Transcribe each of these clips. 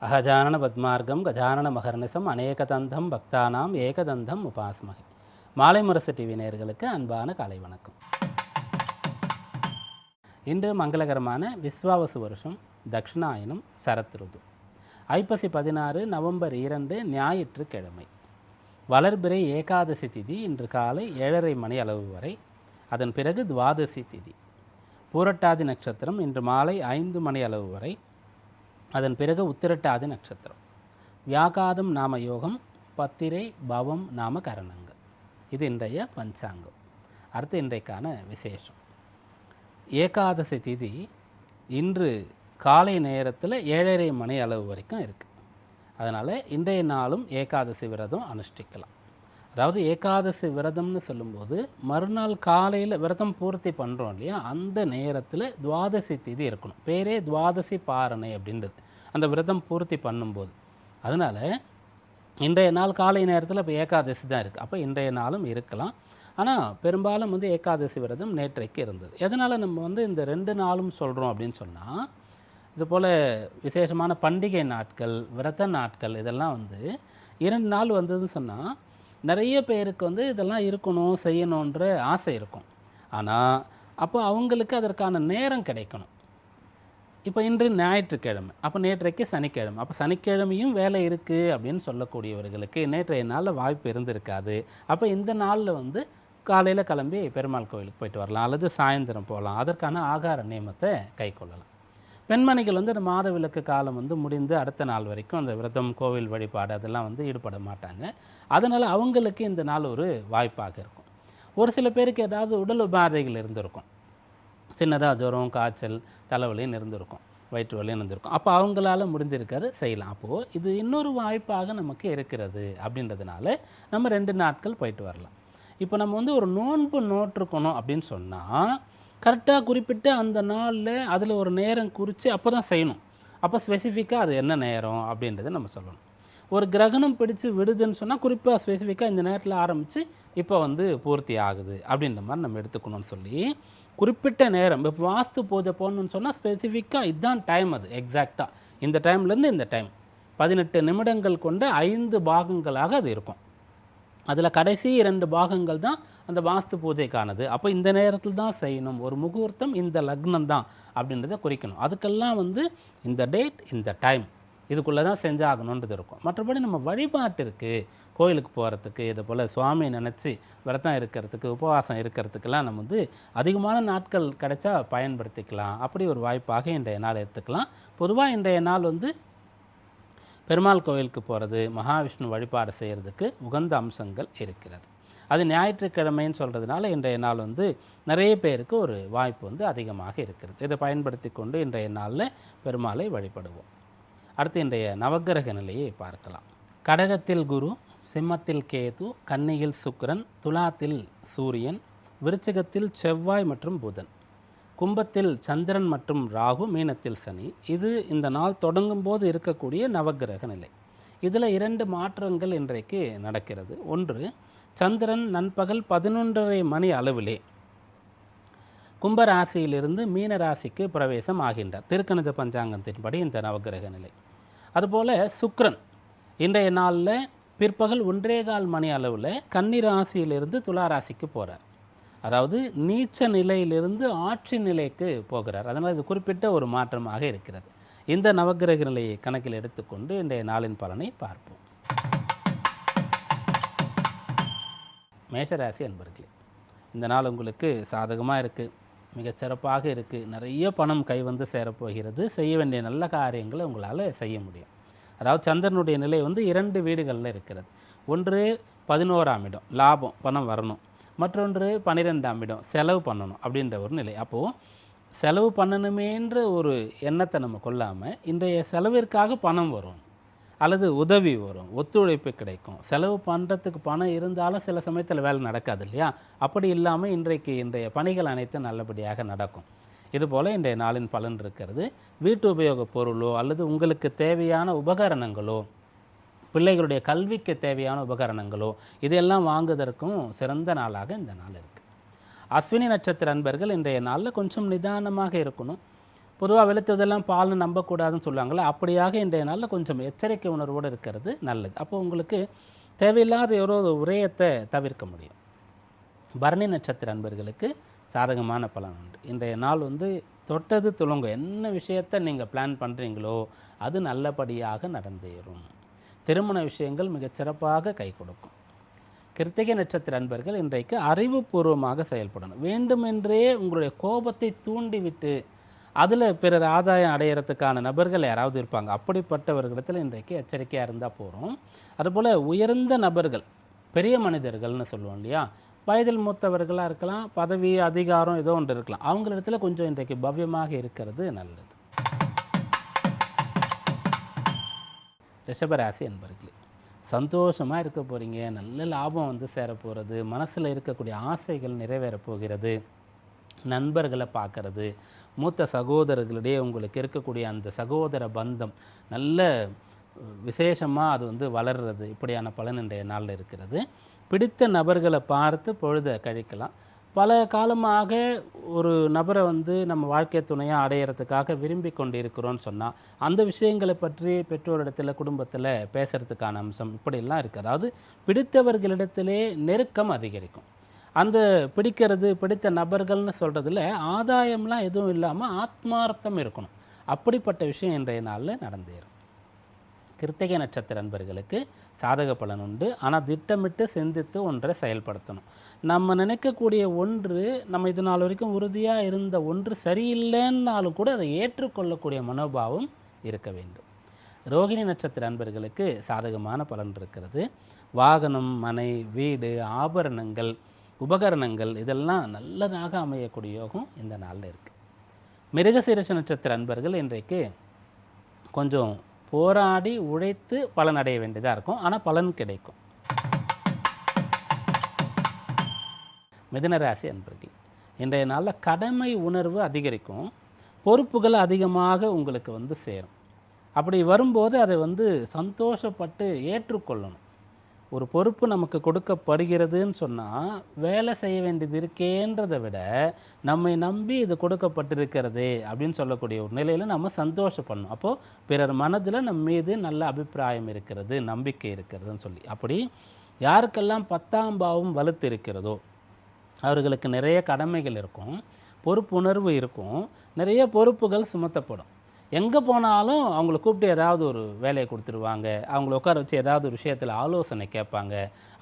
அகஜானன பத்மார்க்கம் கஜானன மகர்நிசம் அநேகதந்தம் பக்தானாம் ஏகதந்தம் உபாஸ்மகை. மாலை முரசு டிவி நேயர்களுக்கு அன்பான காலை வணக்கம். இன்று மங்களகரமான விஸ்வாவசு வருஷம் தக்ஷிணாயனம் சரத் ருது. ஐப்பசி 16 நவம்பர் 2 ஞாயிற்றுக்கிழமை. வளர்பிறை ஏகாதசி திதி இன்று காலை 7:30 மணி அளவு வரை. அதன் பிறகு துவாதசி திதி. பூரட்டாதி நட்சத்திரம் இன்று மாலை 5 மணி அளவு வரை. அதன் பிறகு உத்திரட்டாதி நட்சத்திரம். வியாகாதம் நாம யோகம், பத்திரை பவம் நாம கரணங்கள். இது இன்றைய பஞ்சாங்கம். அடுத்து இன்றைக்கான விசேஷம். ஏகாதசி திதி இன்று காலை நேரத்தில் 7:30 மணி அளவு வரைக்கும் இருக்குது. அதனால் இன்றைய நாளும் ஏகாதசி விரதம் அனுஷ்டிக்கலாம். அதாவது ஏகாதசி விரதம்னு சொல்லும்போது மறுநாள் காலையில் விரதம் பூர்த்தி பண்ணுறோம் இல்லையா, அந்த நேரத்தில் துவாதசி திதி இருக்கணும். பேரே துவாதசி பாரணை அப்படின்றது அந்த விரதம் பூர்த்தி பண்ணும்போது. அதனால் இன்றைய நாள் காலை நேரத்தில் இப்போ ஏகாதசி தான் இருக்குது. அப்போ இன்றைய நாளும் இருக்கலாம். ஆனால் பெரும்பாலும் ஏகாதசி விரதம் நேற்றைக்கு இருந்தது. எதனால் நம்ம இந்த 2 நாளும் சொல்கிறோம் அப்படின்னு சொன்னால், இதுபோல் விசேஷமான பண்டிகை நாட்கள், விரத நாட்கள் இதெல்லாம் 2 நாள் வந்ததுன்னு சொன்னால் நிறைய பேருக்கு இதெல்லாம் இருக்கணும், செய்யணுன்ற ஆசை இருக்கும். ஆனால் அப்போ அவங்களுக்கு அதற்கான நேரம் கிடைக்கணும். இப்போ இன்று ஞாயிற்றுக்கிழமை, அப்போ நேற்றைக்கு சனிக்கிழமை. அப்போ சனிக்கிழமையும் வேலை இருக்குது அப்படின்னு சொல்லக்கூடியவர்களுக்கு நேற்றைய நாளில் வாய்ப்பு இருந்திருக்காது. அப்போ இந்த நாளில் காலையில் கிளம்பி பெருமாள் கோவிலுக்கு போயிட்டு வரலாம், அல்லது சாயந்தரம் போகலாம். அதற்கான ஆகார நியமத்தை கை கொள்ளலாம். பெண்மணிகள் அந்த மாத விளக்கு காலம் முடிந்து அடுத்த நாள் வரைக்கும் அந்த விரதம், கோவில் வழிபாடு அதெல்லாம் ஈடுபட மாட்டாங்க. அதனால் அவங்களுக்கு இந்த நாள் ஒரு வாய்ப்பாக இருக்கும். ஒரு சில பேருக்கு ஏதாவது உடல் உபாதைகள் இருந்திருக்கும். சின்னதாக ஜுரம், காய்ச்சல், தலைவலின்னு இருந்திருக்கும், வயிற்று வலின்னு இருந்திருக்கும். அப்போ அவங்களால முடிஞ்சிருக்காது, செய்யலாம். அப்போது இது இன்னொரு வாய்ப்பாக நமக்கு இருக்கிறது. அப்படின்றதுனால நம்ம 2 நாட்கள் போயிட்டு வரலாம். இப்போ நம்ம ஒரு நோன்பு நோட்டிருக்கணும் அப்படின்னு சொன்னால் கரெக்டாக குறிப்பிட்டு அந்த நாளில் அதில் ஒரு நேரம் குறித்து அப்போ தான் செய்யணும். அப்போ ஸ்பெசிஃபிக்காக அது என்ன நேரம் அப்படின்றத நம்ம சொல்லணும். ஒரு கிரகணம் பிடிச்சி விடுதுன்னு சொன்னால் குறிப்பாக ஸ்பெசிஃபிக்காக இந்த நேரத்தில் ஆரம்பித்து இப்போ பூர்த்தி ஆகுது அப்படின்ற மாதிரி நம்ம எடுத்துக்கணும்னு சொல்லி குறிப்பிட்ட நேரம். இப்போ வாஸ்து பூஜை போகணுன்னு சொன்னால் ஸ்பெசிஃபிக்காக இதுதான் டைம், அது எக்ஸாக்டாக இந்த டைம்லேருந்து இந்த டைம் 18 நிமிடங்கள் கொண்ட 5 பாகங்களாக அது இருக்கும். அதில் கடைசி 2 பாகங்கள் தான் அந்த வாஸ்து பூஜைக்கானது. அப்போ இந்த நேரத்தில் தான் செய்யணும், ஒரு முகூர்த்தம் இந்த லக்னம் தான் அப்படின்றத குறிக்கணும். அதுக்கெல்லாம் இந்த டேட், இந்த டைம் இதுக்குள்ளே தான் செஞ்சாகணுன்றது இருக்கும். மற்றபடி நம்ம வழிபாட்டிற்கு, கோயிலுக்கு போகிறதுக்கு, இது போல் சுவாமியை நினச்சி விரதம் இருக்கிறதுக்கு, உபவாசம் இருக்கிறதுக்கெல்லாம் நம்ம அதிகமான நாட்கள் கிடைச்சா பயன்படுத்திக்கலாம். அப்படி ஒரு வாய்ப்பாக இன்றைய நாள் எடுத்துக்கலாம். பொதுவாக இன்றைய நாள் பெருமாள் கோவிலுக்கு போகிறது, மகாவிஷ்ணு வழிபாடு செய்கிறதுக்கு உகந்த அம்சங்கள் இருக்கிறது. அது ஞாயிற்றுக்கிழமைன்னு சொல்கிறதுனால இன்றைய நாள் நிறைய பேருக்கு ஒரு வாய்ப்பு அதிகமாக இருக்கிறது. இதை பயன்படுத்தி கொண்டு இன்றைய நாளில் பெருமாளை வழிபடுவோம். அடுத்து இன்றைய நவக்கிரக நிலையை பார்க்கலாம். கடகத்தில் குரு, சிம்மத்தில் கேது, கன்னியில் சுக்கிரன், துலாத்தில் சூரியன், விருச்சிகத்தில் செவ்வாய் மற்றும் புதன், கும்பத்தில் சந்திரன் மற்றும் ராகு, மீனத்தில் சனி. இது இந்த நாள் தொடங்கும் போது இருக்கக்கூடிய நவக்கிரக நிலை. இதில் 2 மாற்றங்கள் இன்றைக்கு நடக்கிறது. ஒன்று, சந்திரன் நண்பகல் 11:30 மணி அளவிலே கும்பராசியிலிருந்து மீன ராசிக்கு பிரவேசம் ஆகின்றார், திருக்கணித பஞ்சாங்கத்தின்படி இந்த நவக்கிரக நிலை. அதுபோல் சுக்கிரன் இன்றைய நாளில் பிற்பகல் 1:15 மணி அளவில் கன்னி ராசியிலிருந்து துலா ராசிக்கு போகிறார். அதாவது நீச்ச நிலையிலிருந்து ஆட்சி நிலைக்கு போகிறார். அதனால் இது குறிப்பிட்ட ஒரு மாற்றமாக இருக்கிறது. இந்த நவக்கிரக நிலையை கணக்கில் எடுத்துக்கொண்டு இன்றைய நாளின் பலனை பார்ப்போம். மேஷராசி அன்பர்களே, இந்த நாள் உங்களுக்கு சாதகமாக இருக்குது, மிகச்சிறப்பாக இருக்குது. நிறைய பணம் கை சேரப்போகிறது. செய்ய வேண்டிய நல்ல காரியங்களை உங்களால் செய்ய முடியும். அதாவது சந்திரனுடைய நிலை 2 வீடுகளில் இருக்கிறது. ஒன்று 11ஆம் இடம், லாபம், பணம் வரணும். மற்றொன்று 12ஆம் இடம், செலவு பண்ணணும் அப்படின்ற ஒரு நிலை. அப்போது செலவு பண்ணணுமேன்ற ஒரு எண்ணத்தை நம்ம கொள்ளாமல் இன்றைய செலவிற்காக பணம் வரும், அல்லது உதவி வரும், ஒத்துழைப்பு கிடைக்கும். செலவு பண்ணுறதுக்கு பணம் இருந்தாலும் சில சமயத்தில் வேலை நடக்காது இல்லையா? அப்படி இல்லாமல் இன்றைய பணிகள் அனைத்தும் நல்லபடியாக நடக்கும். இதுபோல் இன்றைய நாளின் பலன் இருக்கிறது. வீட்டு உபயோகப் பொருளோ அல்லது உங்களுக்கு தேவையான உபகரணங்களோ, பிள்ளைகளுடைய கல்விக்கு தேவையான உபகரணங்களோ இதெல்லாம் வாங்குவதற்கும் சிறந்த நாளாக இந்த நாள் இருக்குது. அஸ்வினி நட்சத்திர அன்பர்கள் இன்றைய நாளில் கொஞ்சம் நிதானமாக இருக்கணும். பொதுவாக வெளுத்ததெல்லாம் பால்னு நம்பக்கூடாதுன்னு சொல்லுவாங்கள்ல, அப்படியாக இன்றைய நாளில் கொஞ்சம் எச்சரிக்கை உணர்வோடு இருக்கிறது நல்லது. அப்போ உங்களுக்கு தேவையில்லாத ஒரு விரயத்தை தவிர்க்க முடியும். பரணி நட்சத்திர அன்பர்களுக்கு சாதகமான பலன் உண்டு. இன்றைய நாள் வந்து தொட்டது துலங்கும். என்ன விஷயத்தை நீங்கள் பிளான் பண்ணுறீங்களோ அது நல்லபடியாக நடந்தேறும். திருமண விஷயங்கள் மிகச்சிறப்பாக கை கொடுக்கும். கிருத்திகை நட்சத்திர அன்பர்கள் இன்றைக்கு அறிவுபூர்வமாக செயல்படணும். வேண்டுமென்றே உங்களுடைய கோபத்தை தூண்டிவிட்டு அதில் பிறர் ஆதாயம் அடையிறதுக்கான நபர்கள் யாராவது இருப்பாங்க. அப்படிப்பட்டவர்களிடத்தில் இன்றைக்கு எச்சரிக்கையாக இருந்தால் போகிறோம். அதுபோல் உயர்ந்த நபர்கள், பெரிய மனிதர்கள்னு சொல்லுவோம் இல்லையா, வயதில் மூத்தவர்களாக இருக்கலாம், பதவி அதிகாரம் ஏதோ ஒன்று இருக்கலாம். அவங்களிடத்துல கொஞ்சம் இன்றைக்கு பவ்யமாக இருக்கிறது நல்லது. ரிஷபராசி என்பர்களே, சந்தோஷமாக இருக்க போகிறீங்க. நல்ல லாபம் வந்து சேர போகிறது. மனசில் இருக்கக்கூடிய ஆசைகள் நிறைவேற போகிறது. நண்பர்களை பார்க்கறது, மூத்த சகோதரர்களிடையே உங்களுக்கு இருக்கக்கூடிய அந்த சகோதர பந்தம் நல்ல விசேஷமாக அது வந்து வளர்றது, இப்படியான பலன் இன்றைய நாளில் இருக்கிறது. பிடித்த நபர்களை பார்த்து பொழுதை கழிக்கலாம். பல காலமாக ஒரு நபரை வந்து நம்ம வாழ்க்கை துணையாக அடையிறதுக்காக விரும்பி கொண்டு இருக்கிறோன்னு சொன்னால் அந்த விஷயங்களை பற்றி பெற்றோரிடத்தில் குடும்பத்தில் பேசுகிறதுக்கான அம்சம் இப்படிலாம் இருக்குது. அதாவது பிடித்தவர்களிடத்திலே நெருக்கம் அதிகரிக்கும். அந்த பிடித்த நபர்கள்னு சொல்கிறதுல ஆதாயம்லாம் எதுவும் இல்லாமல் ஆத்மார்த்தம் இருக்கணும். அப்படிப்பட்ட விஷயம் இன்றைய நாளில் நடந்தேறும். கிருத்திகை நட்சத்திர அன்பர்களுக்கு சாதக பலன் உண்டு. ஆனால் திட்டமிட்டு சிந்தித்து ஒன்றை செயல்படுத்தணும். நம்ம நினைக்கக்கூடிய ஒன்று, நம்ம இது நாள் வரைக்கும் உறுதியாக இருந்த ஒன்று சரியில்லைன்னாலும் கூட அதை ஏற்றுக்கொள்ளக்கூடிய மனோபாவம் இருக்க வேண்டும். ரோகிணி நட்சத்திர அன்பர்களுக்கு சாதகமான பலன் இருக்கிறது. வாகனம், மனை, வீடு, ஆபரணங்கள், உபகரணங்கள் இதெல்லாம் நல்லதாக அமையக்கூடிய யோகம் இந்த நாளில் இருக்குது. மிருகசீரிஷ நட்சத்திர அன்பர்கள் இன்றைக்கு கொஞ்சம் போராடி உழைத்து பலன் அடைய வேண்டியதாக இருக்கும். ஆனால் பலன் கிடைக்கும். மிதுன ராசி அன்பர்கள், இன்றைய நாளில் கடமை உணர்வு அதிகரிக்கும். பொறுப்புகள் அதிகமாக உங்களுக்கு வந்து சேரும். அப்படி வரும்போது அதை வந்து சந்தோஷப்பட்டு ஏற்றுக்கொள்ளணும். ஒரு பொறுப்பு நமக்கு கொடுக்கப்படுகிறதுன்னு சொன்னால் வேலை செய்ய வேண்டியது இருக்கேன்றதை விட நம்மை நம்பி இது கொடுக்கப்பட்டிருக்கிறதே அப்படின்னு சொல்லக்கூடிய ஒரு நிலையில் நம்ம சந்தோஷப்படணும். அப்போது பிறர் மனதில் நம்ம மீது நல்ல அபிப்பிராயம் இருக்கிறது, நம்பிக்கை இருக்கிறதுன்னு சொல்லி. அப்படி யாருக்கெல்லாம் 10ஆம் பாவம் வலுத்து இருக்கிறதோ அவர்களுக்கு நிறைய கடமைகள் இருக்கும், பொறுப்புணர்வு இருக்கும், நிறைய பொறுப்புகள் சுமத்தப்படும். எங்கே போனாலும் அவங்கள கூப்பிட்டு ஏதாவது ஒரு வேலையை கொடுத்துருவாங்க, அவங்கள உட்கார வச்சு ஏதாவது ஒரு விஷயத்தில் ஆலோசனை கேட்பாங்க.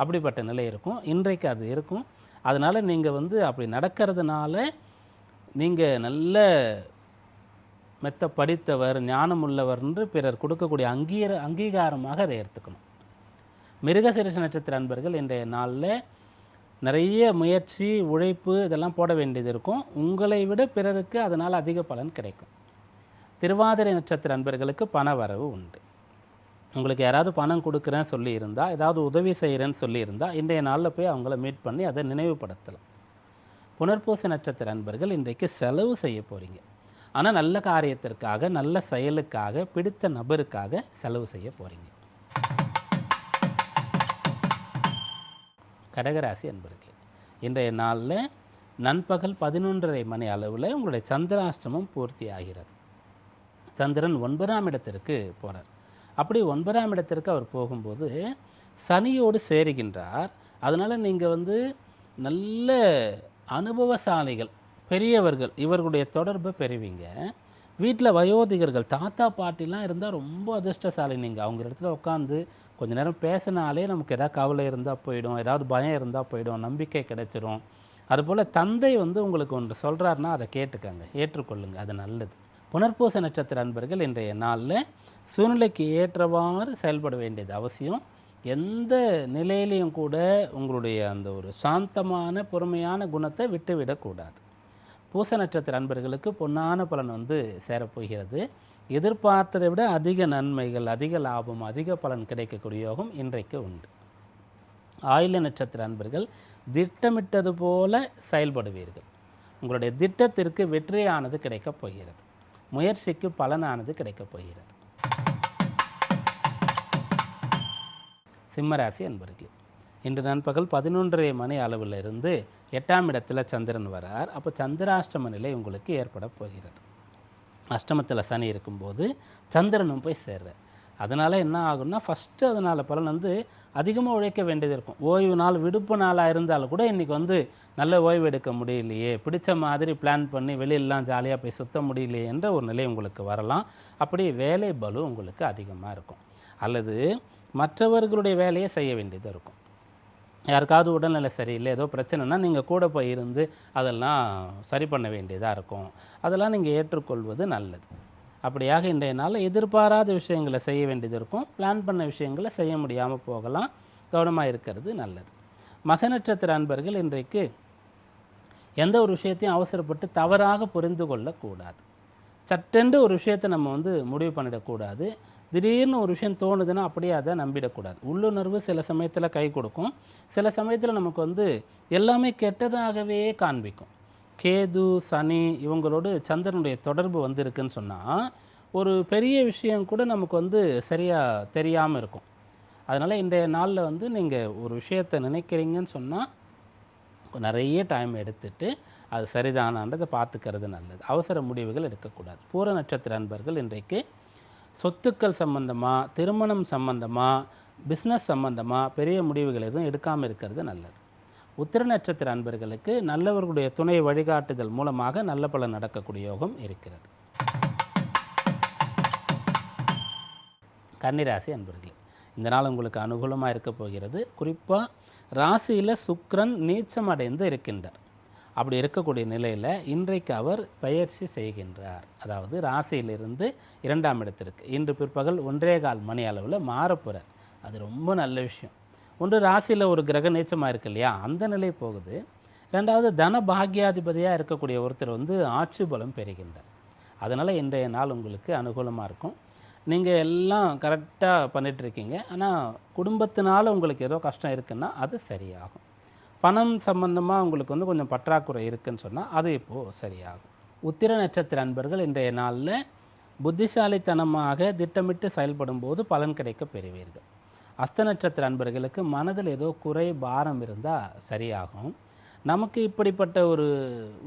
அப்படிப்பட்ட நிலை இருக்கும். இன்றைக்கு அது இருக்கும். அதனால் நீங்கள் வந்து அப்படி நடக்கிறதுனால நீங்கள் நல்ல மெத்த படித்தவர், ஞானம் உள்ளவர்ன்று பிறர் கொடுக்கக்கூடிய அங்கீகாரமாக அதை எடுத்துக்கணும். மிருகசீரிஷ நட்சத்திர அன்பர்கள் இன்றைய நாளில் நிறைய முயற்சி, உழைப்பு இதெல்லாம் போட வேண்டியது இருக்கும். உங்களை விட பிறருக்கு அதனால் அதிக பலன் கிடைக்கும். திருவாதிரை நட்சத்திர அன்பர்களுக்கு பண வரவு உண்டு. உங்களுக்கு யாராவது பணம் கொடுக்குறேன்னு சொல்லியிருந்தால், ஏதாவது உதவி செய்கிறேன்னு சொல்லியிருந்தால் இன்றைய நாளில் போய் அவங்கள மீட் பண்ணி அதை நினைவுபடுத்தலாம். புனர்பூச நட்சத்திர அன்பர்கள் இன்றைக்கு செலவு செய்ய போகிறீங்க. ஆனால் நல்ல காரியத்திற்காக, நல்ல செயலுக்காக, பிடித்த நபருக்காக செலவு செய்ய போகிறீங்க. கடகராசி அன்பர்களே, இன்றைய நாளில் நண்பகல் 11:30 மணி அளவில் உங்களுடைய சந்திராஷ்டமம் பூர்த்தி ஆகிறது. சந்திரன் 9ஆம் இடத்திற்கு போகிறார். அப்படி 9ஆம் இடத்திற்கு அவர் போகும்போது சனியோடு சேருகின்றார். அதனால் நீங்கள் வந்து நல்ல அனுபவசாலிகள், பெரியவர்கள் இவர்களுடைய தொடர்பை பெறுவீங்க. வீட்டில் வயோதிகர்கள், தாத்தா பாட்டிலாம் இருந்தால் ரொம்ப அதிர்ஷ்டசாலி. நீங்கள் அவங்க இடத்துல உட்காந்து கொஞ்ச நேரம் பேசினாலே நமக்கு எதாவது கவலை இருந்தால் போயிடும், ஏதாவது பயம் இருந்தால் போயிடும், நம்பிக்கை கிடைச்சிரும். அதுபோல் தந்தை வந்து உங்களுக்கு ஒன்று சொல்கிறாருன்னா அதை கேட்டுக்கங்க, ஏற்றுக்கொள்ளுங்க, அது நல்லது. புனர்பூச நட்சத்திர அன்பர்கள் இன்றைய நாளில் சூழ்நிலைக்கு ஏற்றவாறு செயல்பட வேண்டியது அவசியம். எந்த நிலையிலையும் கூட உங்களுடைய அந்த ஒரு சாந்தமான பொறுமையான குணத்தை விட்டுவிடக்கூடாது. பூச நட்சத்திர அன்பர்களுக்கு பொன்னான பலன் வந்து சேரப்போகிறது. எதிர்பார்த்ததை விட அதிக நன்மைகள், அதிக லாபம், அதிக பலன் கிடைக்கக்கூடிய யோகம் இன்றைக்கு உண்டு. ஆயில்ய நட்சத்திர அன்பர்கள் திட்டமிட்டது போல செயல்படுவீர்கள். உங்களுடைய திட்டத்திற்கு வெற்றியானது கிடைக்கப் போகிறது. முயற்சிக்கு பலனானது கிடைக்கப் போகிறது. சிம்மராசி அன்பர்களே, இன்று நண்பகல் 11:30 மணி அளவில் இருந்து 8ஆம் இடத்துல சந்திரன் வரார். அப்போ சந்திராஷ்டம நிலை உங்களுக்கு ஏற்பட போகிறது. அஷ்டமத்தில் சனி இருக்கும்போது சந்திரனும் போய் சேர்றார். அதனால் என்ன ஆகும்னா ஃபஸ்ட்டு அதனால் பலன் வந்து அதிகமாக உழைக்க வேண்டியது இருக்கும். ஓய்வு நாள் விடுப்பு நாளாக இருந்தாலும் கூட இன்றைக்கி வந்து நல்ல ஓய்வு எடுக்க முடியலையே, பிடிச்ச மாதிரி பிளான் பண்ணி வெளியிலலாம் ஜாலியாக போய் சுற்ற முடியலையே என்ற ஒரு நிலை உங்களுக்கு வரலாம். அப்படி வேலை பளு உங்களுக்கு அதிகமாக இருக்கும். அல்லது மற்றவர்களுடைய வேலையை செய்ய வேண்டியது இருக்கும். யாருக்காவது உடல்நிலை சரியில்லை, ஏதோ பிரச்சனைனா நீங்கள் கூட போய் இருந்து அதெல்லாம் சரி பண்ண வேண்டியதாக இருக்கும். அதெல்லாம் நீங்கள் ஏற்றுக்கொள்வது நல்லது. அப்படியாக இன்றைய நாளில் எதிர்பாராத விஷயங்களை செய்ய வேண்டியது இருக்கும். பிளான் பண்ண விஷயங்களை செய்ய முடியாமல் போகலாம். கவனமாக இருக்கிறது நல்லது. மக நட்சத்திர அன்பர்கள் இன்றைக்கு எந்த ஒரு விஷயத்தையும் அவசரப்பட்டு தவறாக புரிந்து கொள்ளக்கூடாது. சட்டென்று ஒரு விஷயத்தை நம்ம வந்து முடிவு பண்ணிடக்கூடாது. திடீர்னு ஒரு விஷயம் தோணுதுன்னா அப்படியே அதை நம்பிடக்கூடாது. உள்ளுணர்வு சில சமயத்தில் கை கொடுக்கும், சில சமயத்தில் நமக்கு வந்து எல்லாமே கெட்டதாகவே காண்பிக்கும். கேது சனி இவங்களோடு சந்திரனுடைய தொடர்பு வந்திருக்குன்னு சொன்னால் ஒரு பெரிய விஷயம் கூட நமக்கு வந்து சரியாக தெரியாமல் இருக்கும். அதனால் இன்றைய நாளில் வந்து நீங்கள் ஒரு விஷயத்தை நினைக்கிறீங்கன்னு சொன்னால் நிறைய டைம் எடுத்துட்டு அது சரிதானான்றதை பார்த்துக்கிறது நல்லது. அவசர முடிவுகள் எடுக்கக்கூடாது. பூர நட்சத்திர அன்பர்கள் இன்றைக்கு சொத்துக்கள் சம்பந்தமாக, திருமணம் சம்பந்தமாக, பிஸ்னஸ் சம்பந்தமாக பெரிய முடிவுகள் எதுவும் எடுக்காமல் இருக்கிறது நல்லது. உத்திர நட்சத்திர அன்பர்களுக்கு நல்லவர்களுடைய துணை வழிகாட்டுதல் மூலமாக நல்ல பலன் நடக்கக்கூடிய யோகம் இருக்கிறது. கன்னிராசி அன்பர்களே, இந்த நாள் உங்களுக்கு அனுகூலமாக இருக்க போகிறது. குறிப்பாக ராசியில் சுக்கிரன் நீச்சம் அடைந்து இருக்கின்றார். அப்படி இருக்கக்கூடிய நிலையில் இன்றைக்கு அவர் பயிற்சி செய்கின்றார். அதாவது ராசியிலிருந்து 2ஆம் இடத்திற்கு இன்று பிற்பகல் 1:15 மணி அளவில் மாறப்போகிறார். அது ரொம்ப நல்ல விஷயம். ஒன்று ராசியில் ஒரு கிரக நீச்சமாக இருக்கு இல்லையா, அந்த நிலை போகுது. ரெண்டாவது தன பாக்யாதிபதியாக இருக்கக்கூடிய ஒருத்தர் வந்து ஆட்சி பலம் பெறுகின்றார். அதனால் இன்றைய நாள் உங்களுக்கு அனுகூலமாக இருக்கும். நீங்கள் எல்லாம் கரெக்டாக பண்ணிகிட்ருக்கீங்க. ஆனால் குடும்பத்தினால் உங்களுக்கு ஏதோ கஷ்டம் இருக்குன்னா அது சரியாகும். பணம் சம்பந்தமாக உங்களுக்கு வந்து கொஞ்சம் பற்றாக்குறை இருக்குதுன்னு சொன்னால் அது இப்போது சரியாகும். உத்திர நட்சத்திர அன்பர்கள் இன்றைய நாளில் புத்திசாலித்தனமாக திட்டமிட்டு செயல்படும் போது பலன் கிடைக்க பெறுவீர்கள். அஸ்த நட்சத்திர அன்பர்களுக்கு மனதில் ஏதோ குறை பாரம் இருந்தால் சரியாகும். நமக்கு இப்படிப்பட்ட ஒரு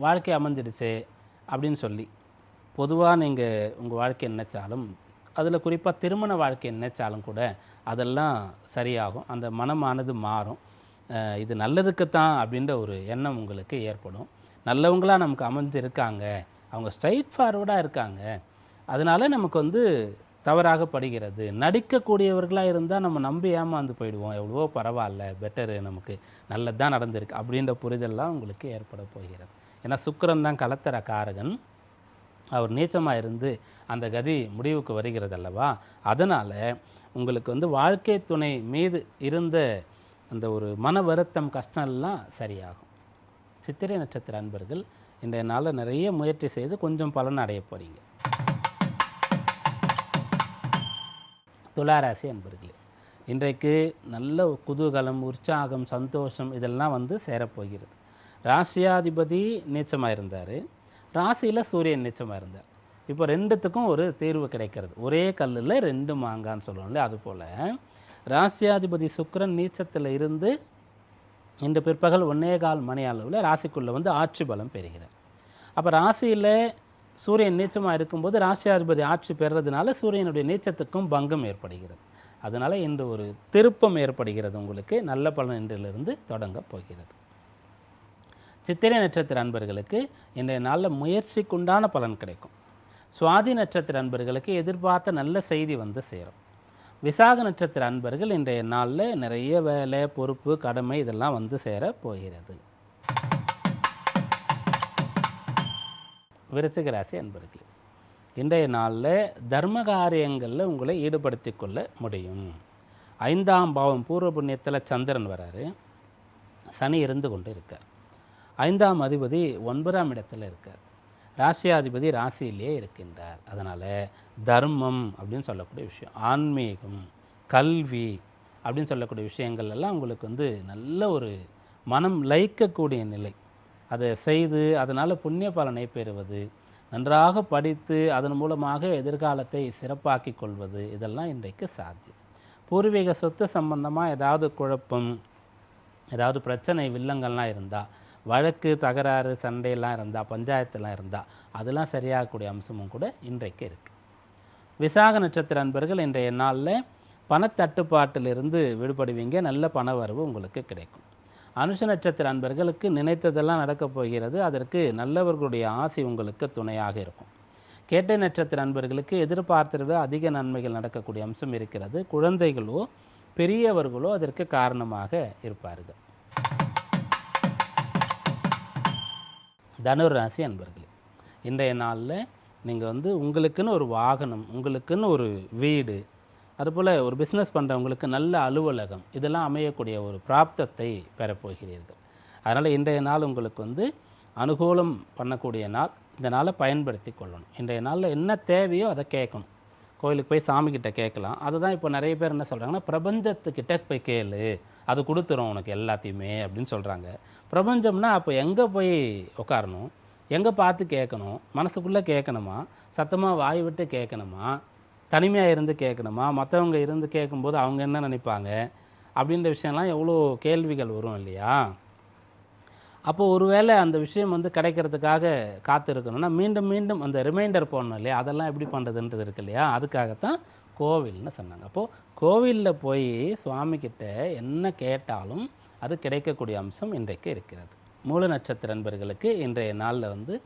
வாழ்க்கை அமைஞ்சிடுச்சு அப்படின்னு சொல்லி பொதுவாக நீங்கள் உங்கள் வாழ்க்கை நினைச்சாலும், அதில் குறிப்பாக திருமண வாழ்க்கை நினைச்சாலும் கூட அதெல்லாம் சரியாகும். அந்த மனமானது மாறும். இது நல்லதுக்குத்தான் அப்படின்ற ஒரு எண்ணம் உங்களுக்கு ஏற்படும். நல்லவங்களாக நமக்கு அமைஞ்சிருக்காங்க, அவங்க ஸ்ட்ரைட் ஃபார்வர்டாக இருக்காங்க, அதனால் நமக்கு வந்து தவறாக படுகிறது. நடிக்கக்கூடியவர்களாக இருந்தால் நம்ம நம்பி ஏமாந்து போயிடுவோம். எவ்வளவோ பரவாயில்ல, பெட்டரு, நமக்கு நல்லது தான் நடந்திருக்கு அப்படின்ற புரிதல்லாம் உங்களுக்கு ஏற்பட போகிறது. ஏன்னா சுக்கிரன் தான் கலத்தர காரகன். அவர் நீச்சமாக இருந்து அந்த கதி முடிவுக்கு வருகிறது அல்லவா. அதனால் உங்களுக்கு வந்து வாழ்க்கை துணை மீது இருந்த அந்த ஒரு மன வருத்தம் கஷ்டம்லாம் சரியாகும். சித்திரை நட்சத்திர அன்பர்கள் இன்றைய நாளில் நிறைய முயற்சி செய்து கொஞ்சம் பலன் அடைய போகிறீங்க. துளாராசி அன்பர்களே, இன்றைக்கு நல்ல குதூகலம், உற்சாகம், சந்தோஷம் இதெல்லாம் வந்து சேரப்போகிறது. ராசியாதிபதி நீச்சமாக இருந்தார், ராசியில் சூரியன் நீச்சமாக இருந்தார். இப்போ ரெண்டுத்துக்கும் ஒரு தீர்வு கிடைக்கிறது. ஒரே கல்லில் 2 மாங்கான்னு சொல்லுவோம் இல்லையா, அதுபோல் ராசியாதிபதி சுக்கிரன் நீச்சத்தில் இருந்து இன்று பிற்பகல் 1:15 மணி அளவில் ராசிக்குள்ளே வந்து ஆட்சி பலம் பெறுகிறார். அப்போ ராசியில் சூரியன் நீச்சமாக இருக்கும்போது ராசியாதிபதி ஆட்சி பெறுறதுனால சூரியனுடைய நீச்சத்துக்கும் பங்கம் ஏற்படுகிறது. அதனால் இன்று ஒரு திருப்பம் ஏற்படுகிறது. உங்களுக்கு நல்ல பலன் இன்றிலிருந்து தொடங்க போகிறது. சித்திரை நட்சத்திர அன்பர்களுக்கு இன்றைய நாளில் முயற்சிக்குண்டான பலன் கிடைக்கும். சுவாதி நட்சத்திர அன்பர்களுக்கு எதிர்பார்த்த நல்ல செய்தி வந்து சேரும். விசாக நட்சத்திர அன்பர்கள் இன்றைய நாளில் நிறைய வேலை, பொறுப்பு, கடமை இதெல்லாம் வந்து சேர போகிறது. விருச்சிக ராசி அன்பர்களே, இன்றைய நாளில் தர்ம காரியங்களில் உங்களை ஈடுபடுத்தி கொள்ள முடியும். 5ஆம் பாவம் பூர்வ புண்ணியத்தில் சந்திரன் வராரு, சனி இருந்து கொண்டு இருக்கார். 5ஆம் அதிபதி 9ஆம் இடத்துல இருக்கார், ராசியாதிபதி ராசியிலே இருக்கின்றார். அதனால் தர்மம் அப்படின்னு சொல்லக்கூடிய விஷயம், ஆன்மீகம், கல்வி அப்படின்னு சொல்லக்கூடிய விஷயங்கள் எல்லாம் உங்களுக்கு வந்து நல்ல ஒரு மனம் லயிக்கக்கூடிய நிலை. அதை செய்து அதனால் புண்ணிய பலனை பெறுவது, நன்றாக படித்து அதன் மூலமாக எதிர்காலத்தை சிறப்பாக்கி கொள்வது இதெல்லாம் இன்றைக்கு சாத்தியம். பூர்வீக சொத்து சம்பந்தமாக ஏதாவது குழப்பம், ஏதாவது பிரச்சனை, வில்லங்கள்லாம் இருந்தால் வழக்கு தகராறு சண்டையெல்லாம் இருந்தால், பஞ்சாயத்துலாம் இருந்தால் அதெல்லாம் சரியாகக்கூடிய அம்சமும் கூட இன்றைக்கு இருக்குது. விசாக நட்சத்திர அன்பர்கள் இன்றைய நாளில் பணத்தட்டுப்பாட்டிலிருந்து விடுபடுவீங்க. நல்ல பண வரவு உங்களுக்கு கிடைக்கும். அனுஷ நட்சத்திர அன்பர்களுக்கு நினைத்ததெல்லாம் நடக்கப் போகிறது. அதற்கு நல்லவர்களுடைய ஆசை உங்களுக்கு துணையாக இருக்கும். கேட்டை நட்சத்திர அன்பர்களுக்கு எதிர்பார்த்ததை அதிக நன்மைகள் நடக்கக்கூடிய அம்சம் இருக்கிறது. குழந்தைகளோ பெரியவர்களோ அதற்கு காரணமாக இருப்பார்கள். தனுர் ராசி அன்பர்களே, இன்றைய நாளில் நீங்கள் உங்களுக்குன்னு ஒரு வாகனம், உங்களுக்குன்னு ஒரு வீடு, அதுபோல் ஒரு பிஸ்னஸ் பண்ணுறவங்களுக்கு நல்ல அலுவலகம், இதெல்லாம் அமையக்கூடிய ஒரு பிராப்தத்தை பெறப்போகிறீர்கள். அதனால் இன்றைய நாள் உங்களுக்கு அனுகூலம் பண்ணக்கூடிய நாள். இந்த நாளை பயன்படுத்தி கொள்ளணும். இன்றைய நாளில் என்ன தேவையோ அதை கேட்கணும். கோயிலுக்கு போய் சாமிக்கிட்ட கேட்கலாம். அதுதான் இப்போ நிறைய பேர் என்ன சொல்கிறாங்கன்னா, பிரபஞ்சத்துக்கிட்ட போய் கேளு, அது கொடுத்துரும் உனக்கு எல்லாத்தையுமே அப்படின்னு சொல்கிறாங்க. பிரபஞ்சம்னா அப்போ எங்கே போய் உட்காரணும், எங்கே பார்த்து கேட்கணும், மனசுக்குள்ளே கேட்கணுமா, சத்தமாக வாய் விட்டு கேட்கணுமா, தனிமையாக இருந்து கேட்கணுமா, மற்றவங்க இருந்து கேட்கும்போது அவங்க என்ன நினைப்பாங்க அப்படின்ற விஷயம்லாம் எவ்வளோ கேள்விகள் வரும் இல்லையா? அப்போது ஒருவேளை அந்த விஷயம் கிடைக்கிறதுக்காக காத்திருக்கணும்னா மீண்டும் மீண்டும் அந்த ரிமைண்டர் போடணும் இல்லையா? அதெல்லாம் எப்படி பண்ணுறதுன்றது இருக்கு இல்லையா? அதுக்காகத்தான் கோவில்னு சொன்னாங்க. அப்போது கோவிலில் போய் சுவாமிக்கிட்ட என்ன கேட்டாலும் அது கிடைக்கக்கூடிய அம்சம் இன்றைக்கு இருக்கிறது. மூல நட்சத்திர நண்பர்களுக்கு இன்றைய நாளில்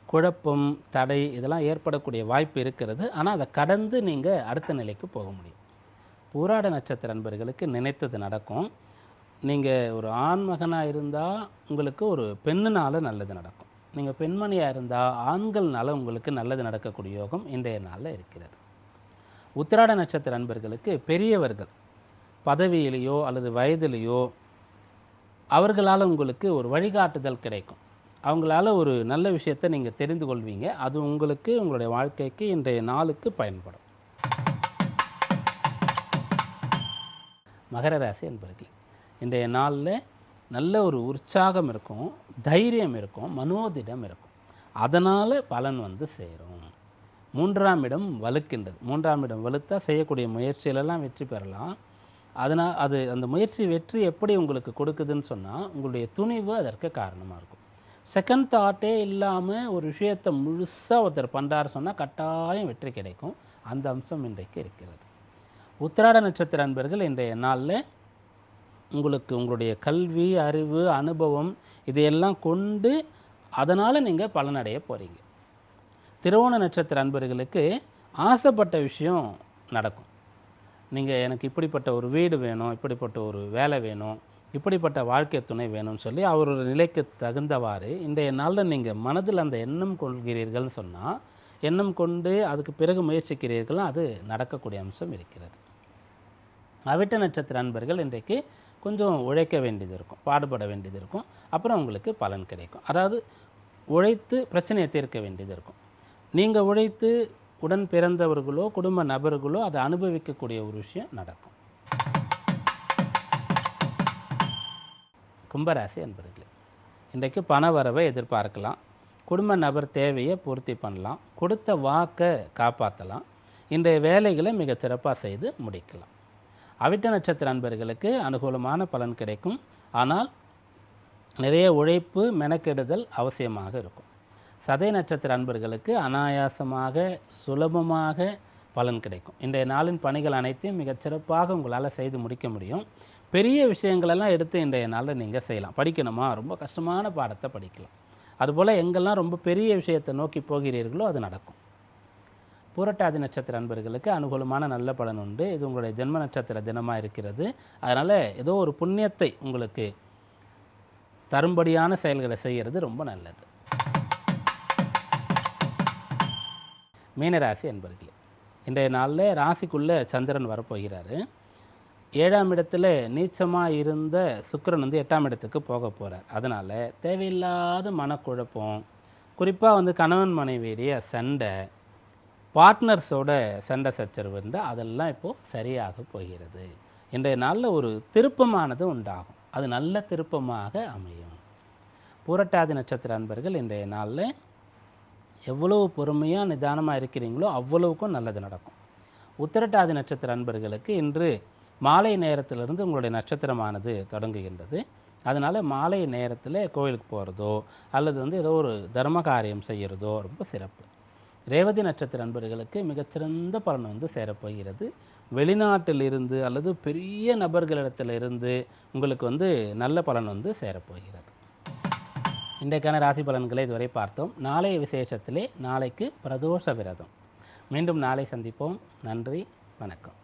குழப்பம், தடை இதெல்லாம் ஏற்படக்கூடிய வாய்ப்பு இருக்கிறது. ஆனால் அதை கடந்து நீங்கள் அடுத்த நிலைக்கு போக முடியும். பூராட நட்சத்திர நண்பர்களுக்கு நினைத்தது நடக்கும். நீங்கள் ஒரு ஆண் மகனாக இருந்தால் உங்களுக்கு ஒரு பெண்ணுனால் நல்லது நடக்கும். நீங்கள் பெண்மணியாக இருந்தால் ஆண்கள்னால உங்களுக்கு நல்லது நடக்கக்கூடிய யோகம் இன்றைய நாளில் இருக்கிறது. உத்திராட நட்சத்திர நண்பர்களுக்கு பெரியவர்கள் பதவியிலேயோ அல்லது வயதிலேயோ அவர்களால் உங்களுக்கு ஒரு வழிகாட்டுதல் கிடைக்கும். அவங்களால ஒரு நல்ல விஷயத்தை நீங்கள் தெரிந்து கொள்வீங்க. அது உங்களுக்கு உங்களுடைய வாழ்க்கைக்கு இன்றைய நாளுக்கு பயன்படும். மகர ராசி என்பர்களே, இன்றைய நாளில் நல்ல ஒரு உற்சாகம் இருக்கும், தைரியம் இருக்கும், மனோதிடம் இருக்கும். அதனால் பலன் சேரும். 3ஆம் இடம் வலுக்கின்றது. 3ஆம் இடம் வலுத்தா செய்யக்கூடிய முயற்சியிலெல்லாம் வெற்றி பெறலாம். அதனால் அந்த முயற்சி வெற்றி எப்படி உங்களுக்கு கொடுக்குதுன்னு சொன்னால் உங்களுடைய துணிவு அதற்கு காரணமாக இருக்கும். செகண்ட் தாட்டே இல்லாமல் ஒரு விஷயத்தை முழுசாக ஒருத்தர் பண்ணுறாரு சொன்னால் கட்டாயம் வெற்றி கிடைக்கும். அந்த அம்சம் இன்றைக்கு இருக்கிறது. உத்திராட நட்சத்திர அன்பர்கள் இன்றைய நாளில் உங்களுக்கு உங்களுடைய கல்வி, அறிவு, அனுபவம் இதையெல்லாம் கொண்டு அதனால் நீங்கள் பலனடைய போகிறீங்க. திருவோண நட்சத்திர அன்பர்களுக்கு ஆசைப்பட்ட விஷயம் நடக்கும். நீங்கள் எனக்கு இப்படிப்பட்ட ஒரு வீடு வேணும், இப்படிப்பட்ட ஒரு வேலை வேணும், இப்படிப்பட்ட வாழ்க்கை துணை வேணும்னு சொல்லி அவரோட நிலைக்கு தகுந்தவாறு இன்றைய நாளில் நீங்கள் மனதில் அந்த எண்ணம் கொள்கிறீர்கள்னு சொன்னால், எண்ணம் கொண்டு அதுக்கு பிறகு முயற்சிக்கிறீர்கள், அது நடக்கக்கூடிய அம்சம் இருக்கிறது. அவிட்ட நட்சத்திர அன்பர்கள் இன்றைக்கு கொஞ்சம் உழைக்க வேண்டியது இருக்கும், பாடுபட வேண்டியது இருக்கும். அப்புறம் உங்களுக்கு பலன் கிடைக்கும். அதாவது உழைத்து பிரச்சனையை தீர்க்க வேண்டியது இருக்கும். நீங்கள் உழைத்து உடன் பிறந்தவர்களோ குடும்ப நபர்களோ அதை அனுபவிக்கக்கூடிய ஒரு விஷயம் நடக்கும். கும்பராசி அன்பர்களே, இன்றைக்கு பண வரவை எதிர்பார்க்கலாம். குடும்ப நபர் தேவையை பூர்த்தி பண்ணலாம். கொடுத்த வாக்கை காப்பாற்றலாம். இன்றைய வேலைகளை மிகச் சிறப்பாக செய்து முடிக்கலாம். அவிட்ட நட்சத்திர அன்பர்களுக்கு அனுகூலமான பலன் கிடைக்கும். ஆனால் நிறைய உழைப்பு, மெனக்கெடுதல் அவசியமாக இருக்கும். சதய நட்சத்திர அன்பர்களுக்கு அனாயாசமாக சுலபமாக பலன் கிடைக்கும். இன்றைய நாளின் பணிகள் அனைத்தையும் மிகச்சிறப்பாக உங்களால் செய்து முடிக்க முடியும். பெரிய விஷயங்களெல்லாம் எடுத்து இன்றைய நாளில் நீங்கள் செய்யலாம். படிக்கணுமா, ரொம்ப கஷ்டமான பாடத்தை படிக்கலாம். அதுபோல் எங்கெல்லாம் ரொம்ப பெரிய விஷயத்தை நோக்கி போகிறீர்களோ அது நடக்கும். பூரட்டாதி நட்சத்திர அன்பர்களுக்கு அனுகூலமான நல்ல பலன் உண்டு. இது உங்களுடைய ஜென்ம நட்சத்திர தினமாக இருக்கிறது. அதனால் ஏதோ ஒரு புண்ணியத்தை உங்களுக்கு தரும்படியான செயல்களை செய்கிறது ரொம்ப நல்லது. மீனராசி அன்பர்களே, இன்றைய நாளில் ராசிக்குள்ளே சந்திரன் வரப்போகிறாரு. 7ஆம் இடத்துல நீச்சமாக இருந்த சுக்கிரன் 8ஆம் இடத்துக்கு போக போகிறார். அதனால் தேவையில்லாத மனக்குழப்பம், குறிப்பாக கணவன் மனைவியுடைய சண்டை, பார்ட்னர்ஸோட சண்டை சச்சரவு இருந்தால் அதெல்லாம் இப்போது சரியாக போகிறது. இன்றைய நாளில் ஒரு திருப்பமானது உண்டாகும். அது நல்ல திருப்பமாக அமையும். பூரட்டாதி நட்சத்திர அன்பர்கள் இன்றைய நாளில் எவ்வளவு பொறுமையாக நிதானமாக இருக்கிறீங்களோ அவ்வளவுக்கும் நல்லது நடக்கும். உத்திரட்டாதி நட்சத்திர அன்பர்களுக்கு இன்று மாலை நேரத்திலிருந்து உங்களுடைய நட்சத்திரமானது தொடங்குகின்றது. அதனால் மாலை நேரத்தில் கோவிலுக்கு போகிறதோ அல்லது வந்து ஏதோ ஒரு தர்ம காரியம் செய்கிறதோ ரொம்ப சிறப்பு. ரேவதி நட்சத்திர நண்பர்களுக்கு மிகச்சிறந்த பலன் வந்து சேரப்போகிறது. வெளிநாட்டிலிருந்து அல்லது பெரிய நபர்களிடத்திலிருந்து உங்களுக்கு வந்து நல்ல பலன் வந்து சேரப்போகிறது. இன்றைக்கான ராசி பலன்களை இதுவரை பார்த்தோம். நாளைய விசேஷத்திலே நாளைக்கு பிரதோஷ விரதம். மீண்டும் நாளை சந்திப்போம். நன்றி, வணக்கம்.